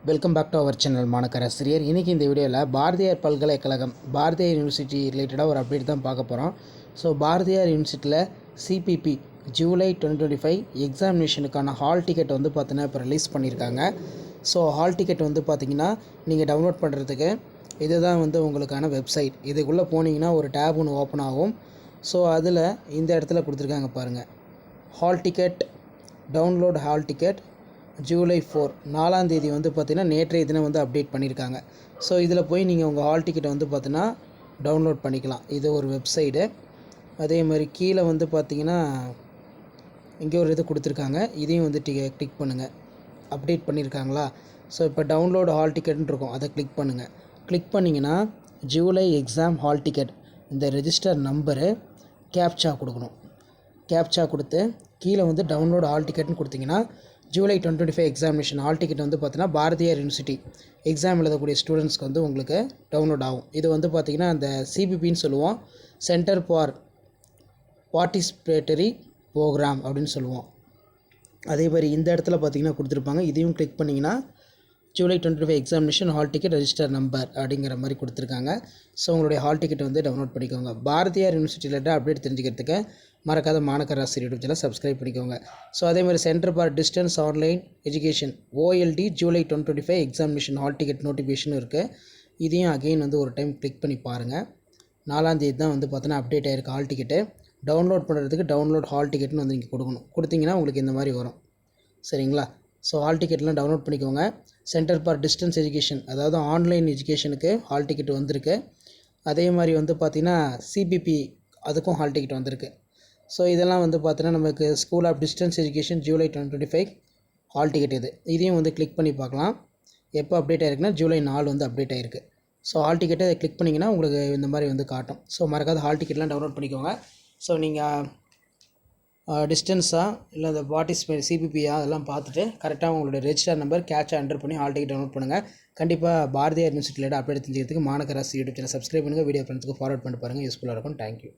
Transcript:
Welcome back to our channel Manakkarasiriyar. இன்றைக்கி இந்த வீடியோவில் பாரதியார் பல்கலைக்கழகம் பாரதியார் யூனிவர்சிட்டி ரிலேட்டடாக ஒரு அப்டேட் தான் பார்க்க போகிறோம். ஸோ பாரதியார் யூனிவர்சிட்டியில் சிபிபி ஜூலை 2025 எக்ஸாமினேஷனுக்கான ஹால் டிக்கெட் வந்து பார்த்தீங்கன்னா இப்போ ரிலீஸ் பண்ணியிருக்காங்க. ஸோ ஹால் டிக்கெட் வந்து பார்த்திங்கன்னா நீங்கள் டவுன்லோட் பண்ணுறதுக்கு இதுதான் வந்து உங்களுக்கான வெப்சைட். இதுக்குள்ளே போனீங்கன்னா ஒரு டேப் ஒன்று ஓப்பன் ஆகும். ஸோ அதில் இந்த இடத்துல கொடுத்துருக்காங்க பாருங்கள், hall ticket, download hall ticket July 4 தேதி வந்து பார்த்திங்கன்னா நேற்றைய தினம் வந்து அப்டேட் பண்ணியிருக்காங்க. ஸோ இதில் போய் நீங்கள் உங்கள் ஹால் டிக்கெட்டை வந்து பார்த்தீங்கன்னா டவுன்லோட் பண்ணிக்கலாம். இது ஒரு வெப்சைடு. அதே மாதிரி கீழே வந்து பார்த்திங்கன்னா இங்கே ஒரு இது கொடுத்துருக்காங்க, இதையும் வந்து கிளிக் பண்ணுங்கள். அப்டேட் பண்ணியிருக்காங்களா? ஸோ இப்போ டவுன்லோட் ஹால் டிக்கெட்னு இருக்கும், அதை கிளிக் பண்ணுங்கள். கிளிக் பண்ணிங்கன்னா ஜூலை எக்ஸாம் ஹால் டிக்கெட் இந்த ரெஜிஸ்டர் நம்பரு கேப்சா கொடுக்கணும். கேப்சா கொடுத்து கீழே வந்து டவுன்லோட் ஹால் டிக்கெட்னு கொடுத்தீங்கன்னா ஜூலை 2025 எக்ஸாமினேஷன் ஹால் டிக்கெட் வந்து பார்த்தீங்கன்னா பாரதியார் யூனிவர்சிட்டி எக்ஸாம் எழுதக்கூடிய ஸ்டூடெண்ட்ஸ்க்கு வந்து உங்களுக்கு டவுன்லோட் ஆகும். இது வந்து பார்த்திங்கன்னா அந்த சிபிபின்னு சொல்லுவோம், சென்டர் ஃபார் பார்ட்டிசிபேட்டரி ப்ரோக்ராம் அப்படின்னு சொல்லுவோம். அதே மாதிரி இந்த இடத்துல பார்த்திங்கன்னா கொடுத்துருப்பாங்க, இதையும் கிளிக் பண்ணிங்கன்னா July 2025 examination hall ticket register number அப்படிங்கிற மாதிரி கொடுத்துருக்காங்க. ஸோ உங்களுடைய ஹால் டிக்கெட் வந்து டவுன்லோட் பண்ணிக்கோங்க. பாரதியார் யூனிவர்சிட்டியில் அப்டேட் தெரிஞ்சுக்கிறதுக்கு மறக்காத மாணக்கராசிரியர் யூடியூப் சேனல் சப்ஸ்கிரைப் பண்ணிக்கோங்க. ஸோ அதே மாதிரி centre for distance online education OLD July 2025 examination hall ticket நோட்டிஃபிகேஷனும் இருக்குது. இதையும் அகெயின் வந்து ஒரு டைம் கிளிக் பண்ணி பாருங்கள். 4 தேதி தான் வந்து பார்த்தீங்கன்னா அப்டேட் ஆகிருக்கு ஹால் டிக்கெட்டு. டவுன்லோட் பண்ணுறதுக்கு டவுன்லோட் ஹால் டிக்கெட்னு வந்து நீங்கள் கொடுக்கணும். கொடுத்தீங்கன்னா உங்களுக்கு இந்த மாதிரி வரும், சரிங்களா? ஸோ ஹால் டிக்கெட்லாம் டவுன்லோட் பண்ணிக்கோங்க. சென்டர் ஃபார் டிஸ்டன்ஸ் எஜுகேஷன், அதாவது ஆன்லைன் எஜுகேஷனுக்கு ஹால் டிக்கெட் வந்திருக்கு. அதே மாதிரி வந்து பார்த்திங்கன்னா சிபிபி அதுக்கும் ஹால் டிக்கெட் வந்திருக்கு. ஸோ இதெல்லாம் வந்து பார்த்தீங்கன்னா நமக்கு ஸ்கூல் ஆஃப் டிஸ்டன்ஸ் எஜுகேஷன் ஜூலை 2025 ஹால் டிக்கெட் இதையும் வந்து கிளிக் பண்ணி பார்க்கலாம். எப்போ அப்டேட் ஆகிருக்குன்னா ஜூலை 4 வந்து அப்டேட் ஆகிருக்கு. ஸோ ஹால் டிக்கெட்டை அதை கிளிக் பண்ணிங்கன்னா உங்களுக்கு இந்த மாதிரி வந்து காட்டும். ஸோ மறக்காத ஹால் டிக்கெட்லாம் டவுன்லோட் பண்ணிக்கோங்க. ஸோ நீங்கள் டிஸ்டன்ஸாக இல்லை அந்த பார்ட்டிசிபேட் சிபிபியா அதெல்லாம் பார்த்துட்டு கரெக்டாக உங்களுடைய ரெஜிஸ்டர் நம்பர் கேட்சா என்டர் பண்ணி ஹால் டிக்கெட் டவுன்லோட் பண்ணுங்கள். கண்டிப்பாக பாரதியார் யூனிவர்சிட்டியில் அப்டேட் தெரிஞ்சுக்கிறதுக்கு மாணக்கராசி யூடியூப் சேனல் சப்ஸ்கிரைப் பண்ணுங்கள். வீடியோ ஃப்ரெண்ட்ஸுக்கு ஃபார்வர்ட் பண்ணி பாருங்கள், யூஸ்ஃபுல்லாக இருக்கும். தேங்க்யூ.